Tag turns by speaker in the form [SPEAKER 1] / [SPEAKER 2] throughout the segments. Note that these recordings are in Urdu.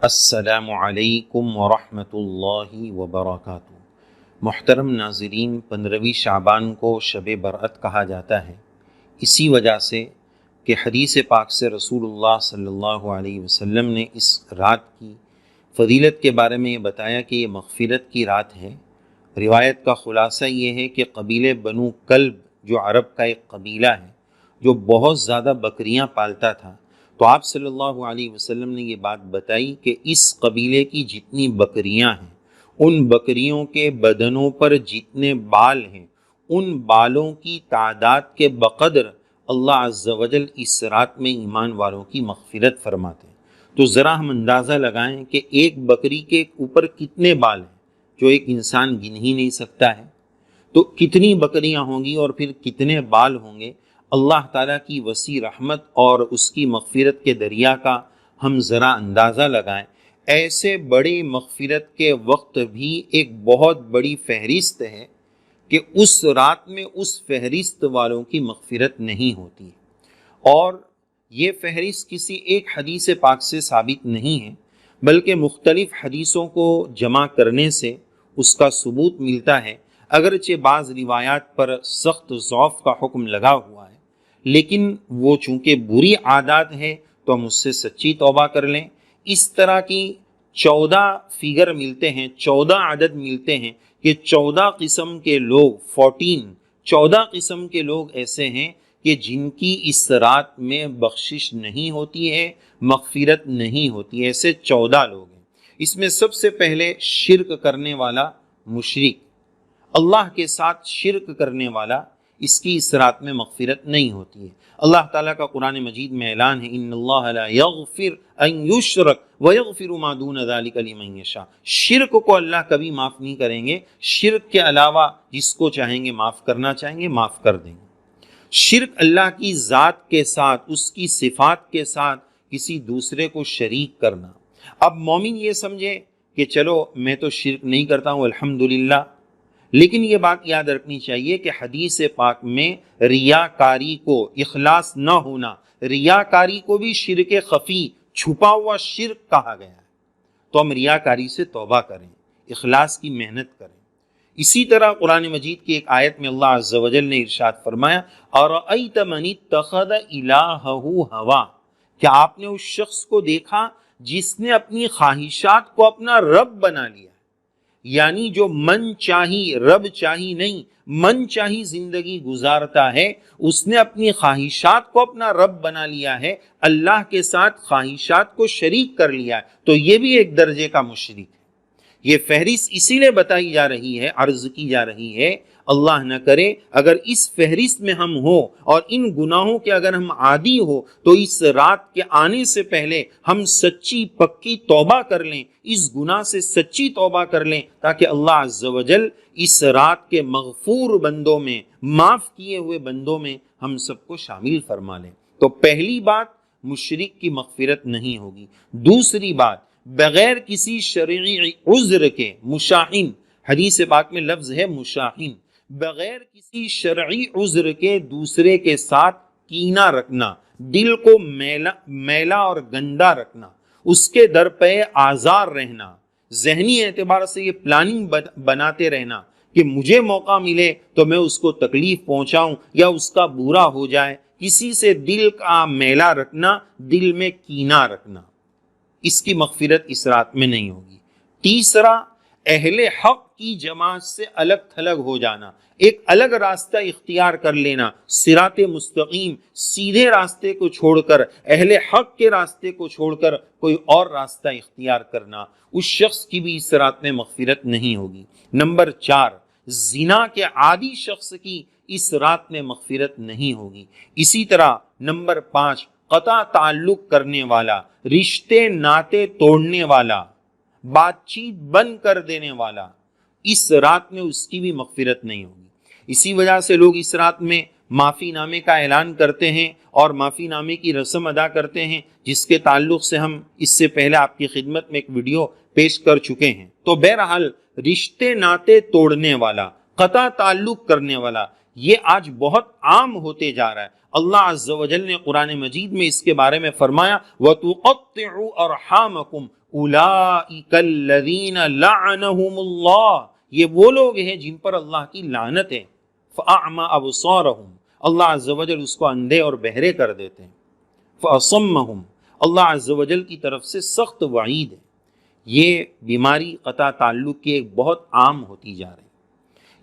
[SPEAKER 1] السلام علیکم ورحمۃ اللہ وبرکاتہ۔ محترم ناظرین، 15ویں شعبان کو شب برأت کہا جاتا ہے، اسی وجہ سے کہ حدیث پاک سے رسول اللہ صلی اللہ علیہ وسلم نے اس رات کی فضیلت کے بارے میں یہ بتایا کہ یہ مغفرت کی رات ہے۔ روایت کا خلاصہ یہ ہے کہ قبیلے بنو کلب جو عرب کا ایک قبیلہ ہے جو بہت زیادہ بکریاں پالتا تھا، تو آپ صلی اللہ علیہ وسلم نے یہ بات بتائی کہ اس قبیلے کی جتنی بکریاں ہیں، ان بکریوں کے بدنوں پر جتنے بال ہیں، ان بالوں کی تعداد کے بقدر اللہ عز و جل اس رات میں ایمان والوں کی مغفرت فرماتے ہیں۔ تو ذرا ہم اندازہ لگائیں کہ ایک بکری کے اوپر کتنے بال ہیں جو ایک انسان گن ہی نہیں سکتا ہے، تو کتنی بکریاں ہوں گی اور پھر کتنے بال ہوں گے۔ اللہ تعالیٰ کی وسیع رحمت اور اس کی مغفرت کے دریا کا ہم ذرا اندازہ لگائیں۔ ایسے بڑی مغفرت کے وقت بھی ایک بہت بڑی فہرست ہے کہ اس رات میں اس فہرست والوں کی مغفرت نہیں ہوتی، اور یہ فہرست کسی ایک حدیث پاک سے ثابت نہیں ہے، بلکہ مختلف حدیثوں کو جمع کرنے سے اس کا ثبوت ملتا ہے۔ اگرچہ بعض روایات پر سخت ضعف کا حکم لگا ہوا ہے، لیکن وہ چونکہ بری عادات ہے تو ہم اس سے سچی توبہ کر لیں۔ اس طرح کی 14 فگر ملتے ہیں، 14 عدد ملتے ہیں کہ 14 قسم کے لوگ 14 قسم کے لوگ ایسے ہیں کہ جن کی اس رات میں بخشش نہیں ہوتی ہے، مغفرت نہیں ہوتی، ایسے 14 لوگ ہیں۔ اس میں سب سے پہلے شرک کرنے والا مشرک، اللہ کے ساتھ شرک کرنے والا، اس کی اس رات میں مغفرت نہیں ہوتی ہے۔ اللہ تعالیٰ کا قرآن مجید میں اعلان ہے، ان اللہ لا یغفر ان یشرک ویغفر ما دون ذلک لمن یشاء۔ شرک کو اللہ کبھی معاف نہیں کریں گے، شرک کے علاوہ جس کو چاہیں گے معاف کرنا چاہیں گے معاف کر دیں گے۔ شرک اللہ کی ذات کے ساتھ، اس کی صفات کے ساتھ کسی دوسرے کو شریک کرنا۔ اب مومن یہ سمجھے کہ چلو میں تو شرک نہیں کرتا ہوں الحمدللہ، لیکن یہ بات یاد رکھنی چاہیے کہ حدیث پاک میں ریاکاری کو، اخلاص نہ ہونا، ریاکاری کو بھی شرک خفی، چھپا ہوا شرک کہا گیا ہے۔ تو ہم ریاکاری سے توبہ کریں، اخلاص کی محنت کریں۔ اسی طرح قرآن مجید کی ایک آیت میں اللہ عز و جل نے ارشاد فرمایا، اَرَأَيْتَ مَنِ اتَّخَذَ إِلَٰهَهُ هَوَاهُ، کیا آپ نے اس شخص کو دیکھا جس نے اپنی خواہشات کو اپنا رب بنا لیا؟ یعنی جو من چاہی، رب چاہی نہیں، من چاہی زندگی گزارتا ہے، اس نے اپنی خواہشات کو اپنا رب بنا لیا ہے، اللہ کے ساتھ خواہشات کو شریک کر لیا ہے، تو یہ بھی ایک درجے کا مشرک ہے۔ یہ فہرست اسی لیے بتائی جا رہی ہے، عرض کی جا رہی ہے، اللہ نہ کرے اگر اس فہرست میں ہم ہو اور ان گناہوں کے اگر ہم عادی ہو تو اس رات کے آنے سے پہلے ہم سچی پکی توبہ کر لیں، اس گناہ سے سچی توبہ کر لیں، تاکہ اللہ عز و جل اس رات کے مغفور بندوں میں، معاف کیے ہوئے بندوں میں ہم سب کو شامل فرما لیں۔ تو پہلی بات، مشرک کی مغفرت نہیں ہوگی۔ دوسری بات، بغیر کسی شرعی عذر کے، مشاحن، حدیث پاک میں لفظ ہے مشاحن، بغیر کسی شرعی عذر کے دوسرے کے ساتھ کینہ رکھنا، دل کو میلا اور گندا رکھنا، اس کے در پہ آزار رہنا، ذہنی اعتبار سے یہ پلاننگ بناتے رہنا کہ مجھے موقع ملے تو میں اس کو تکلیف پہنچاؤں یا اس کا برا ہو جائے، کسی سے دل کا میلا رکھنا، دل میں کینہ رکھنا، اس کی مغفرت اس رات میں نہیں ہوگی۔ تیسرا، اہل حق کی جماعت سے الگ تھلگ ہو جانا، ایک الگ راستہ اختیار کر لینا، صراط مستقیم، سیدھے راستے کو چھوڑ کر، اہل حق کے راستے کو چھوڑ کر کوئی اور راستہ اختیار کرنا، اس شخص کی بھی اس رات میں مغفرت نہیں ہوگی۔ نمبر 4، زنا کے عادی شخص کی اس رات میں مغفرت نہیں ہوگی۔ اسی طرح نمبر 5، قطع تعلق کرنے والا، رشتے ناطے توڑنے والا، بات چیت بند کر دینے والا، اس رات میں اس کی بھی مغفرت نہیں ہوگی۔ اسی وجہ سے لوگ اس رات میں معافی نامے کا اعلان کرتے ہیں اور معافی نامے کی رسم ادا کرتے ہیں، جس کے تعلق سے ہم اس سے پہلے آپ کی خدمت میں ایک ویڈیو پیش کر چکے ہیں۔ تو بہرحال رشتے ناطے توڑنے والا، قطع تعلق کرنے والا، یہ آج بہت عام ہوتے جا رہا ہے۔ اللہ عز و جل نے قرآن مجید میں اس کے بارے میں فرمایا وَتُقَطِّعُوا أَرْحَامَكُمْ أُولَٰئِكَ الَّذِينَ لَعَنَهُمُ اللَّهُ، یہ وہ لوگ ہیں جن پر اللہ کی لعنت ہے۔ فَأَعْمَى أَبْصَارَهُمْ، اللہ عز و جل اس کو اندھے اور بہرے کر دیتے ہیں۔ فَأَصَمَّهُمْ، اللہ عز و جل کی طرف سے سخت وعید ہے۔ یہ بیماری قطع تعلق کی ایک بہت عام ہوتی جا رہی ہے۔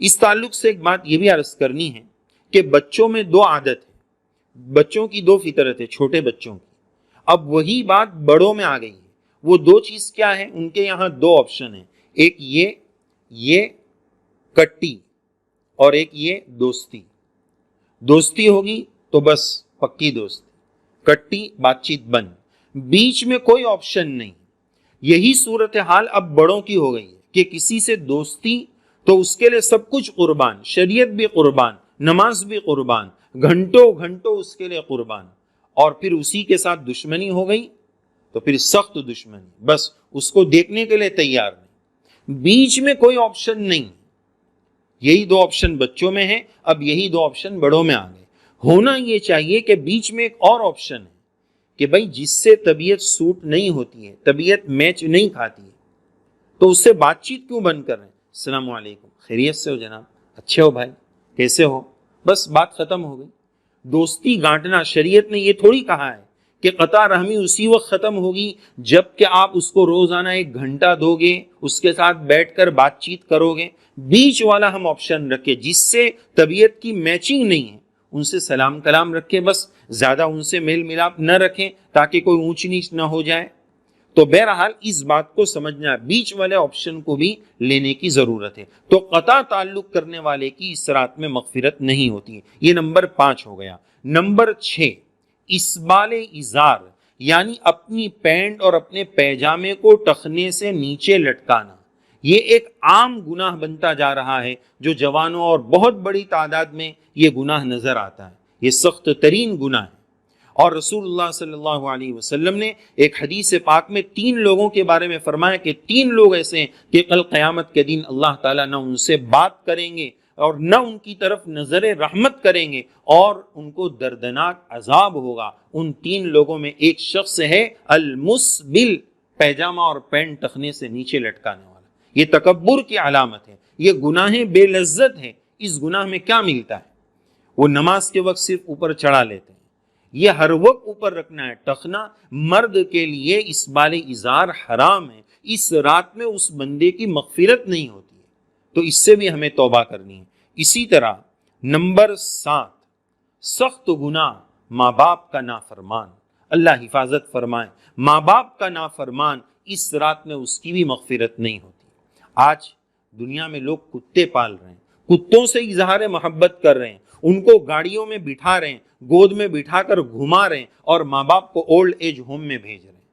[SPEAKER 1] اس تعلق سے ایک بات یہ بھی عرض کرنی ہے کہ بچوں میں دو عادت ہے، بچوں کی دو فطرت ہے، چھوٹے بچوں کی۔ اب وہی بات بڑوں میں آ گئی ہے۔ وہ دو چیز کیا ہے؟ ان کے یہاں دو آپشن ہیں، ایک یہ کٹی اور ایک یہ دوستی۔ دوستی ہوگی تو بس پکی دوستی، کٹی بات چیت بند، بیچ میں کوئی آپشن نہیں۔ یہی صورتحال اب بڑوں کی ہو گئی ہے کہ کسی سے دوستی تو اس کے لیے سب کچھ قربان، شریعت بھی قربان، نماز بھی قربان، گھنٹوں گھنٹوں اس کے لیے قربان، اور پھر اسی کے ساتھ دشمنی ہو گئی تو پھر سخت دشمنی، بس اس کو دیکھنے کے لیے تیار نہیں، بیچ میں کوئی آپشن نہیں۔ یہی دو آپشن بچوں میں ہیں، اب یہی دو آپشن بڑوں میں آ گئے۔ ہونا یہ چاہیے کہ بیچ میں ایک اور آپشن ہے کہ بھائی جس سے طبیعت سوٹ نہیں ہوتی ہے، طبیعت میچ نہیں کھاتی ہے، تو اس سے بات چیت کیوں بند کر رہے ہیں؟ السلام علیکم، خیریت سے ہو جناب؟ اچھے ہو بھائی؟ کیسے ہو؟ بس بات ختم ہو گئی۔ دوستی گانٹنا، شریعت نے یہ تھوڑی کہا ہے کہ قطع رحمی اسی وقت ختم ہوگی جب کہ آپ اس کو روزانہ 1 گھنٹہ دو گے، اس کے ساتھ بیٹھ کر بات چیت کرو گے۔ بیچ والا ہم آپشن رکھے، جس سے طبیعت کی میچنگ نہیں ہے ان سے سلام کلام رکھیں، بس زیادہ ان سے میل ملاپ نہ رکھیں تاکہ کوئی اونچ نیچ نہ ہو جائے۔ تو بہرحال اس بات کو سمجھنا، بیچ والے آپشن کو بھی لینے کی ضرورت ہے۔ تو قطع تعلق کرنے والے کی اس رات میں مغفرت نہیں ہوتی ہے۔ یہ نمبر 5 ہو گیا۔ نمبر 6، اسبال ازار، یعنی اپنی پینٹ اور اپنے پیجامے کو ٹخنے سے نیچے لٹکانا۔ یہ ایک عام گناہ بنتا جا رہا ہے، جو جوانوں اور بہت بڑی تعداد میں یہ گناہ نظر آتا ہے۔ یہ سخت ترین گناہ ہے، اور رسول اللہ صلی اللہ علیہ وسلم نے ایک حدیث پاک میں 3 لوگوں کے بارے میں فرمایا کہ 3 لوگ ایسے ہیں کہ کل قیامت کے دن اللہ تعالیٰ نہ ان سے بات کریں گے اور نہ ان کی طرف نظر رحمت کریں گے، اور ان کو دردناک عذاب ہوگا۔ ان 3 لوگوں میں ایک شخص ہے المسبل، پیجامہ اور پینٹ ٹخنے سے نیچے لٹکانے والا۔ یہ تکبر کی علامت ہے، یہ گناہ بے لذت ہے۔ اس گناہ میں کیا ملتا ہے؟ وہ نماز کے وقت صرف اوپر چڑھا لیتے ہیں، یہ ہر وقت اوپر رکھنا ہے۔ ٹخنا مرد کے لیے اسبال ازار حرام ہے۔ اس رات میں اس بندے کی مغفرت نہیں ہوتی ہے، تو اس سے بھی ہمیں توبہ کرنی ہے۔ اسی طرح نمبر 7، سخت گناہ ماں باپ کا نافرمان۔ اللہ حفاظت فرمائے، ماں باپ کا نافرمان اس رات میں اس کی بھی مغفرت نہیں ہوتی۔ آج دنیا میں لوگ کتے پال رہے ہیں، کتوں سے اظہار محبت کر رہے ہیں، ان کو گاڑیوں میں بٹھا رہے ہیں، گود میں بٹھا کر گھما رہے ہیں، اور ماں باپ کو اولڈ ایج ہوم میں بھیج رہے ہیں۔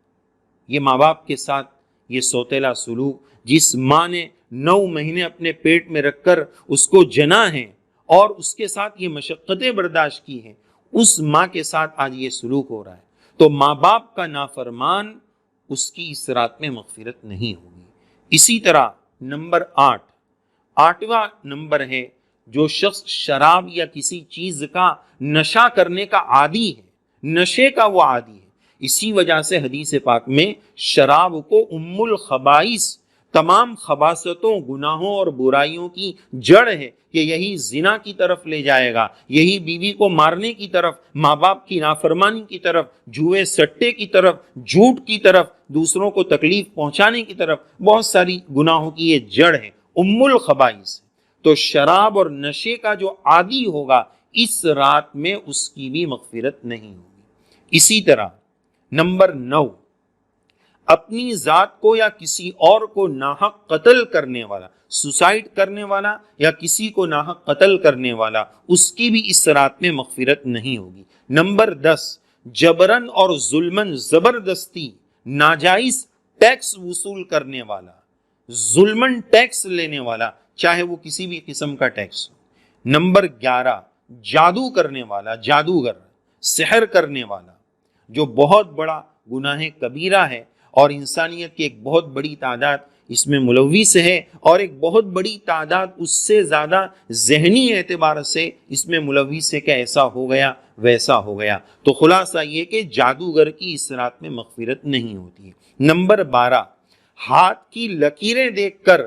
[SPEAKER 1] یہ ماں باپ کے ساتھ یہ سوتیلا سلوک، جس ماں نے 9 مہینے اپنے پیٹ میں رکھ کر اس کو جنا ہے اور اس کے ساتھ یہ مشقتیں برداشت کی ہیں، اس ماں کے ساتھ آج یہ سلوک ہو رہا ہے۔ تو ماں باپ کا نافرمان، اس کی اس رات میں مغفرت نہیں ہوگی۔ اسی طرح نمبر 8واں نمبر ہے، جو شخص شراب یا کسی چیز کا نشہ کرنے کا عادی ہے، نشے کا وہ عادی ہے۔ اسی وجہ سے حدیث پاک میں شراب کو ام الخبائث، تمام خباثتوں، گناہوں اور برائیوں کی جڑ ہے، کہ یہی زنا کی طرف لے جائے گا، یہی بیوی کو مارنے کی طرف، ماں باپ کی نافرمانی کی طرف، جوئے سٹے کی طرف، جھوٹ کی طرف، دوسروں کو تکلیف پہنچانے کی طرف، بہت ساری گناہوں کی یہ جڑ ہے، ام الخبائث۔ تو شراب اور نشے کا جو عادی ہوگا، اس رات میں اس کی بھی مغفرت نہیں ہوگی۔ اسی طرح نمبر 9، اپنی ذات کو یا کسی اور کو ناحق قتل کرنے والا، سوسائڈ کرنے والا یا کسی کو ناحق قتل کرنے والا، اس کی بھی اس رات میں مغفرت نہیں ہوگی۔ نمبر 10، جبرن اور ظلمن، زبردستی ناجائز ٹیکس وصول کرنے والا، ظلمن ٹیکس لینے والا، چاہے وہ کسی بھی قسم کا ٹیکس ہو۔ نمبر 11، جادو کرنے والا، جادوگر، سحر کرنے والا، جو بہت بڑا گناہ کبیرہ ہے، اور انسانیت کی ایک بہت بڑی تعداد اس میں ملوث ہے، اور ایک بہت بڑی تعداد اس سے زیادہ ذہنی اعتبار سے اس میں ملوث ہے کہ ایسا ہو گیا ویسا ہو گیا۔ تو خلاصہ یہ کہ جادوگر کی اس رات میں مغفرت نہیں ہوتی ہے۔ نمبر 12، ہاتھ کی لکیریں دیکھ کر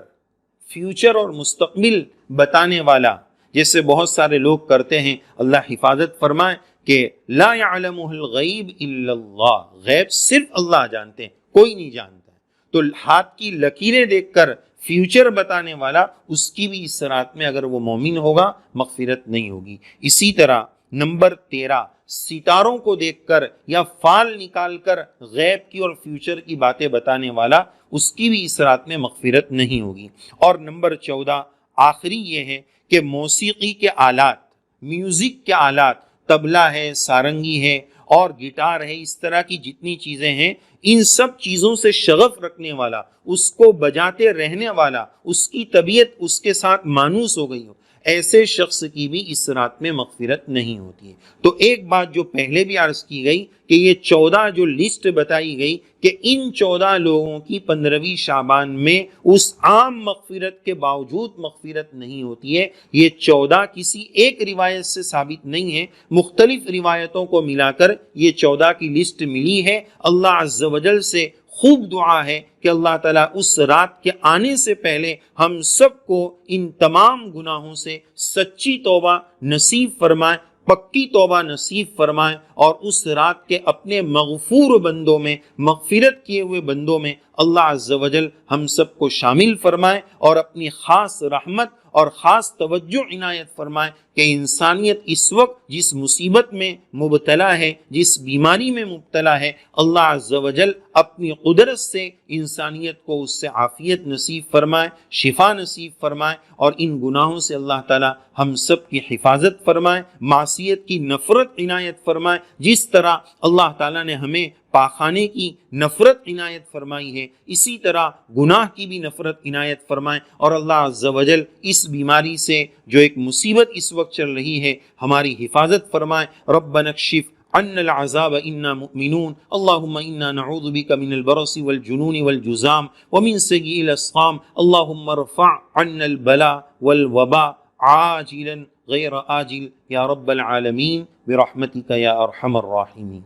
[SPEAKER 1] فیوچر اور مستقبل بتانے والا، جیسے بہت سارے لوگ کرتے ہیں، اللہ حفاظت فرمائے، کہ لا يعلمه الغیب الا اللہ، غیب صرف اللہ جانتے ہیں، کوئی نہیں جانتا ہے۔ تو ہاتھ کی لکیریں دیکھ کر فیوچر بتانے والا، اس کی بھی اس رات میں اگر وہ مومن ہوگا مغفرت نہیں ہوگی۔ اسی طرح نمبر 13، ستاروں کو دیکھ کر یا فال نکال کر غیب کی اور فیوچر کی باتیں بتانے والا، اس کی بھی اس رات میں مغفرت نہیں ہوگی۔ اور نمبر 14 آخری یہ ہے کہ موسیقی کے آلات، میوزک کے آلات، طبلہ ہے، سارنگی ہے اور گٹار ہے، اس طرح کی جتنی چیزیں ہیں، ان سب چیزوں سے شغف رکھنے والا، اس کو بجاتے رہنے والا، اس کی طبیعت اس کے ساتھ مانوس ہو گئی ہو، ایسے شخص کی بھی اس رات میں مغفرت نہیں ہوتی ہے۔ تو ایک بات جو پہلے بھی عرض کی گئی کہ یہ 14 جو لسٹ بتائی گئی کہ ان 14 لوگوں کی 15ویں شعبان میں اس عام مغفرت کے باوجود مغفرت نہیں ہوتی ہے، یہ 14 کسی ایک روایت سے ثابت نہیں ہے، مختلف روایتوں کو ملا کر یہ 14 کی لسٹ ملی ہے۔ اللہ عز و جل سے خوب دعا ہے کہ اللہ تعالیٰ اس رات کے آنے سے پہلے ہم سب کو ان تمام گناہوں سے سچی توبہ نصیب فرمائے، پکی توبہ نصیب فرمائے، اور اس رات کے اپنے مغفور بندوں میں، مغفرت کیے ہوئے بندوں میں اللہ عز و جل ہم سب کو شامل فرمائے، اور اپنی خاص رحمت اور خاص توجہ عنایت فرمائے کہ انسانیت اس وقت جس مصیبت میں مبتلا ہے، جس بیماری میں مبتلا ہے، اللہ عز و جل اپنی قدرت سے انسانیت کو اس سے عافیت نصیب فرمائے، شفا نصیب فرمائے، اور ان گناہوں سے اللہ تعالی ہم سب کی حفاظت فرمائے، معصیت کی نفرت عنایت فرمائے۔ جس طرح اللہ تعالیٰ نے ہمیں پاخانے کی نفرت عنایت فرمائی ہے، اسی طرح گناہ کی بھی نفرت عنایت فرمائے، اور اللہ عز و جل اس بیماری سے جو ایک مصیبت اس وقت چل رہی ہے ہماری حفاظت فرمائے۔ ربنا اکشف عنا العذاب انا مؤمنون اللهم انا نعوذ بك من البرص والجنون والجذام ومن سيء الاسقام اللهم ارفع عنا البلاء والوباء عاجلا غير آجل يا رب العالمين برحمتك يا ارحم الراحمين۔